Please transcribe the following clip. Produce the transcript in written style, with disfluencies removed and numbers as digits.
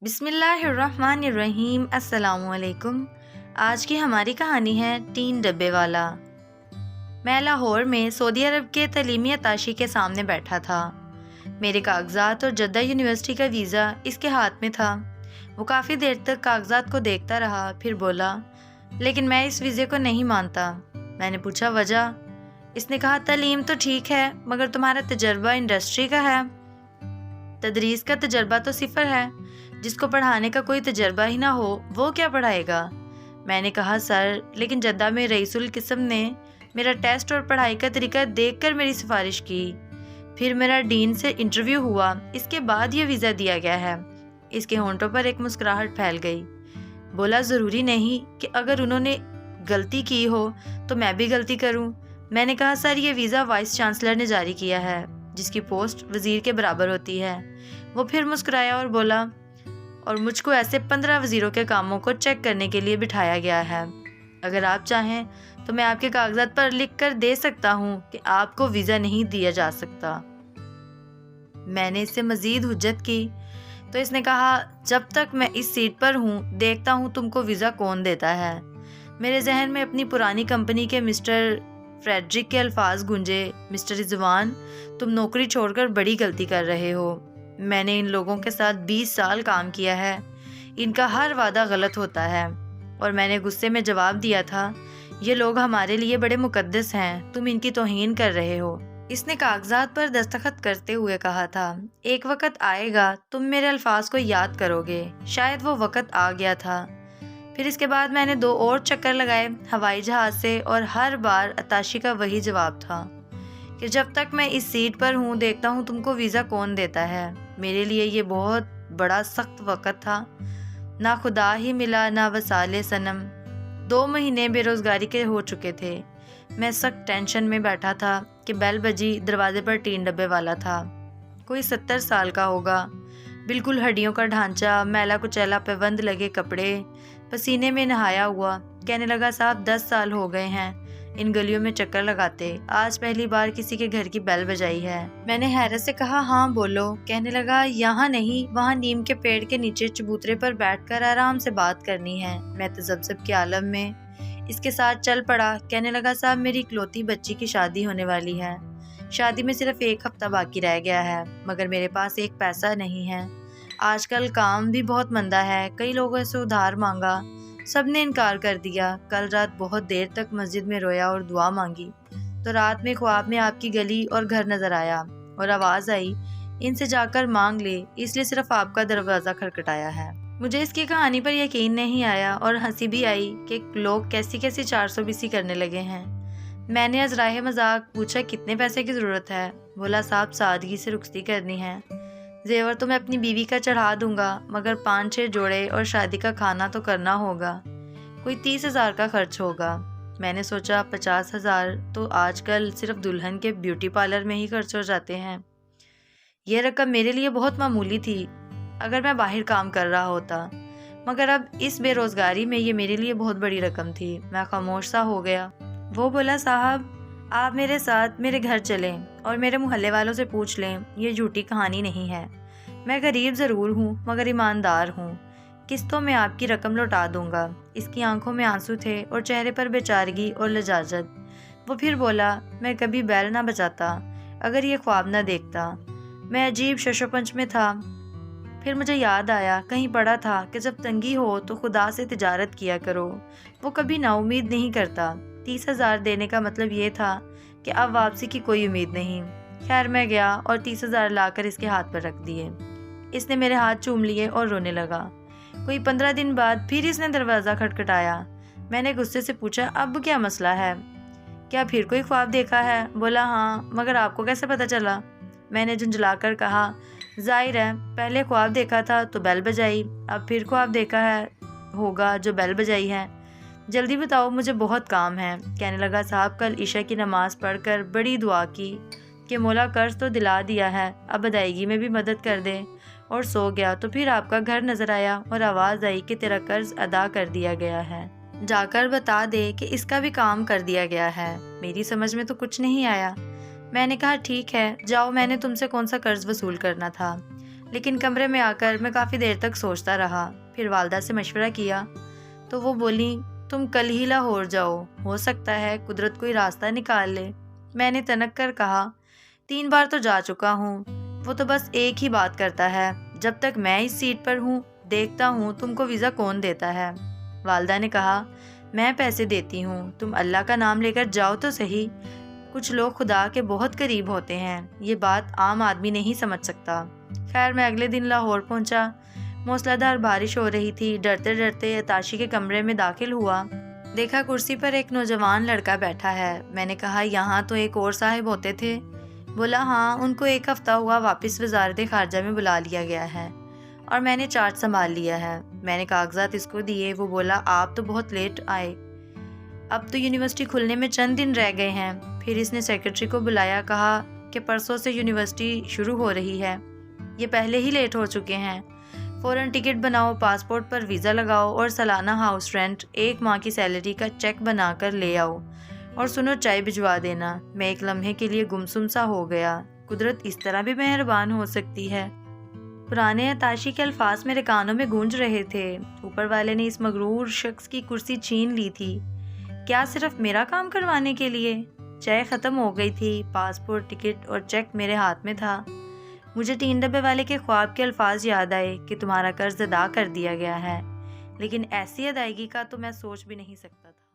بسم اللہ الرحمن الرحیم۔ السلام علیکم۔ آج کی ہماری کہانی ہے تین ڈبے والا۔ میں لاہور میں سعودی عرب کے تعلیمی اتاشی کے سامنے بیٹھا تھا۔ میرے کاغذات اور جدہ یونیورسٹی کا ویزا اس کے ہاتھ میں تھا۔ وہ کافی دیر تک کاغذات کو دیکھتا رہا، پھر بولا، لیکن میں اس ویزے کو نہیں مانتا۔ میں نے پوچھا وجہ؟ اس نے کہا، تعلیم تو ٹھیک ہے مگر تمہارا تجربہ انڈسٹری کا ہے۔ تدریس کا تجربہ تو صفر ہے۔ جس کو پڑھانے کا کوئی تجربہ ہی نہ ہو وہ کیا پڑھائے گا؟ میں نے کہا، سر لیکن جدہ میں رئیس القسم نے میرا ٹیسٹ اور پڑھائی کا طریقہ دیکھ کر میری سفارش کی، پھر میرا ڈین سے انٹرویو ہوا، اس کے بعد یہ ویزا دیا گیا ہے۔ اس کے ہونٹوں پر ایک مسکراہٹ پھیل گئی۔ بولا، ضروری نہیں کہ اگر انہوں نے غلطی کی ہو تو میں بھی غلطی کروں۔ میں نے کہا، سر یہ ویزا وائس چانسلر نے جاری کیا ہے جس کی پوسٹ وزیر کے برابر ہوتی ہے۔ وہ پھر مسکرایا اور بولا، اور مجھ کو ایسے 15 وزیروں کے کاموں کو چیک کرنے کے لیے بٹھایا گیا ہے۔ اگر آپ چاہیں تو میں آپ کے کاغذات پر لکھ کر دے سکتا ہوں کہ آپ کو ویزا نہیں دیا جا سکتا۔ میں نے اس سے مزید حجت کی تو اس نے کہا، جب تک میں اس سیٹ پر ہوں دیکھتا ہوں تم کو ویزا کون دیتا ہے۔ میرے ذہن میں اپنی پرانی کمپنی کے مسٹر فریڈرک کے الفاظ گونجے، مسٹر رضوان، تم نوکری چھوڑ کر بڑی غلطی کر رہے ہو۔ میں نے ان لوگوں کے ساتھ 20 سال کام کیا ہے، ان کا ہر وعدہ غلط ہوتا ہے۔ اور میں نے غصے میں جواب دیا تھا، یہ لوگ ہمارے لیے بڑے مقدس ہیں، تم ان کی توہین کر رہے ہو۔ اس نے کاغذات پر دستخط کرتے ہوئے کہا تھا، ایک وقت آئے گا تم میرے الفاظ کو یاد کرو گے۔ شاید وہ وقت آ گیا تھا۔ پھر اس کے بعد میں نے 2 اور چکر لگائے ہوائی جہاز سے، اور ہر بار اتاشی کا وہی جواب تھا کہ جب تک میں اس سیٹ پر ہوں دیکھتا ہوں تم کو ویزا کون دیتا ہے۔ میرے لیے یہ بہت بڑا سخت وقت تھا۔ نہ خدا ہی ملا نہ وصال صنم۔ 2 مہینے بے روزگاری کے ہو چکے تھے۔ میں سخت ٹینشن میں بیٹھا تھا کہ بیل بجی، دروازے پر 3 ڈبے والا تھا۔ کوئی 70 سال کا ہوگا، بالکل ہڈیوں کا ڈھانچہ، میلا کچیلا پیوند لگے کپڑے، پسینے میں نہایا ہوا۔ کہنے لگا، صاحب 10 سال ہو گئے ہیں ان گلیوں میں چکر لگاتے، آج پہلی بار کسی کے گھر کی بیل بجائی ہے۔ میں نے حیرت سے کہا، ہاں بولو۔ کہنے لگا، یہاں نہیں، وہاں نیم کے پیڑ کے نیچے چبوترے پر بیٹھ کر آرام سے بات کرنی ہے۔ میں تذبذب کے عالم میں اس کے ساتھ چل پڑا۔ کہنے لگا، صاحب میری اکلوتی بچی کی شادی ہونے والی ہے، شادی میں صرف 1 ہفتہ باقی رہ گیا ہے، مگر میرے پاس 1 پیسہ نہیں ہے۔ آج کل کام بھی بہت مندہ ہے، کئی لوگوں سے ادھار مانگا، سب نے انکار کر دیا۔ کل رات بہت دیر تک مسجد میں رویا اور دعا مانگی تو رات میں خواب میں آپ کی گلی اور گھر نظر آیا، اور آواز آئی، ان سے جا کر مانگ لے، اس لیے صرف آپ کا دروازہ کھٹکھٹایا ہے۔ مجھے اس کی کہانی پر یقین نہیں آیا اور ہنسی بھی آئی کہ لوگ کیسی 420 کرنے لگے ہیں۔ میں نے ازراہ مذاق پوچھا، کتنے پیسے کی ضرورت ہے؟ بولا، صاحب سادگی سے رخصتی کرنی ہے، زیور تو میں اپنی بیوی کا چڑھا دوں گا، مگر 5-6 جوڑے اور شادی کا کھانا تو کرنا ہوگا، کوئی 30,000 کا خرچ ہوگا۔ میں نے سوچا 50,000 تو آج کل صرف دلہن کے بیوٹی پارلر میں ہی خرچ ہو جاتے ہیں۔ یہ رقم میرے لیے بہت معمولی تھی اگر میں باہر کام کر رہا ہوتا، مگر اب اس بے روزگاری میں یہ میرے لیے بہت بڑی رقم تھی۔ میں خاموش سا ہو گیا۔ وہ بولا، صاحب آپ میرے ساتھ میرے گھر چلیں اور میرے محلے والوں سے پوچھ لیں، یہ جھوٹی کہانی نہیں ہے، میں غریب ضرور ہوں مگر ایماندار ہوں، قسطوں میں آپ کی رقم لوٹا دوں گا۔ اس کی آنکھوں میں آنسو تھے اور چہرے پر بیچارگی اور لجاجت۔ وہ پھر بولا، میں کبھی بیل نہ بجاتا اگر یہ خواب نہ دیکھتا۔ میں عجیب شش و پنج میں تھا۔ پھر مجھے یاد آیا، کہیں پڑھا تھا کہ جب تنگی ہو تو خدا سے تجارت کیا کرو، وہ کبھی نا امید نہیں کرتا۔ 30,000 دینے کا مطلب یہ تھا کہ اب واپسی کی کوئی امید نہیں۔ خیر میں گیا اور 30,000 لا کر اس کے ہاتھ پر رکھ دیے۔ اس نے میرے ہاتھ چوم لیے اور رونے لگا۔ کوئی 15 دن بعد پھر اس نے دروازہ کھٹکھٹایا۔ میں نے غصے سے پوچھا، اب کیا مسئلہ ہے؟ کیا پھر کوئی خواب دیکھا ہے؟ بولا، ہاں، مگر آپ کو کیسے پتہ چلا؟ میں نے جھنجھلا کر کہا، ظاہر ہے، پہلے خواب دیکھا تھا تو بیل بجائی، اب پھر خواب دیکھا ہے ہوگا جو بیل بجائی ہے۔ جلدی بتاؤ، مجھے بہت کام ہے۔ کہنے لگا، صاحب کل عشاء کی نماز پڑھ کر بڑی دعا کی کہ مولا قرض تو دلا دیا ہے، اب ادائیگی میں بھی مدد کر دے، اور سو گیا تو پھر آپ کا گھر نظر آیا اور آواز آئی کہ تیرا قرض ادا کر دیا گیا ہے، جا کر بتا دے کہ اس کا بھی کام کر دیا گیا ہے۔ میری سمجھ میں تو کچھ نہیں آیا۔ میں نے کہا، ٹھیک ہے، جاؤ، میں نے تم سے کون سا قرض وصول کرنا تھا؟ لیکن کمرے میں آ کر میں کافی دیر تک سوچتا رہا۔ پھر والدہ سے مشورہ کیا تو وہ بولی تم کل ہی لاہور جاؤ، ہو سکتا ہے قدرت کوئی راستہ نکال لے۔ میں نے تنک کر کہا 3 بار تو جا چکا ہوں، وہ تو بس ایک ہی بات کرتا ہے، جب تک میں اس سیٹ پر ہوں دیکھتا ہوں تم کو ویزا کون دیتا ہے۔ والدہ نے کہا میں پیسے دیتی ہوں، تم اللہ کا نام لے کر جاؤ تو صحیح، کچھ لوگ خدا کے بہت قریب ہوتے ہیں، یہ بات عام آدمی نہیں سمجھ سکتا۔ خیر میں اگلے دن لاہور پہنچا، موسلادھار بارش ہو رہی تھی۔ ڈرتے ڈرتے عطاشی کے کمرے میں داخل ہوا، دیکھا کرسی پر ایک نوجوان لڑکا بیٹھا ہے۔ میں نے کہا یہاں تو ایک اور صاحب ہوتے تھے؟ بولا ہاں، ان کو 1 ہفتہ ہوا واپس وزارت خارجہ میں بلا لیا گیا ہے اور میں نے چارج سنبھال لیا ہے۔ میں نے کاغذات اس کو دیے، وہ بولا آپ تو بہت لیٹ آئے، اب تو یونیورسٹی کھلنے میں چند دن رہ گئے ہیں۔ پھر اس نے سیکرٹری کو بلایا، کہا کہ پرسوں سے یونیورسٹی شروع ہو رہی ہے، یہ پہلے ہی لیٹ ہو چکے ہیں، فوراً ٹکٹ بناؤ، پاسپورٹ پر ویزا لگاؤ اور سالانہ ہاؤس رینٹ 1 ماہ کی سیلری کا چیک بنا کر لے آؤ، اور سنو چائے بھجوا دینا۔ میں ایک لمحے کے لیے گمسم سا ہو گیا، قدرت اس طرح بھی مہربان ہو سکتی ہے۔ پرانے عطاشی کے الفاظ میرے کانوں میں گونج رہے تھے، اوپر والے نے اس مغرور شخص کی کرسی چھین لی تھی، کیا صرف میرا کام کروانے کے لیے؟ چائے ختم ہو گئی تھی، پاسپورٹ، ٹکٹ اور چیک میرے ہاتھ میں تھا۔ مجھے 3 ڈبے والے کے خواب کے الفاظ یاد آئے کہ تمہارا قرض ادا کر دیا گیا ہے، لیکن ایسی ادائیگی کا تو میں سوچ بھی نہیں سکتا تھا۔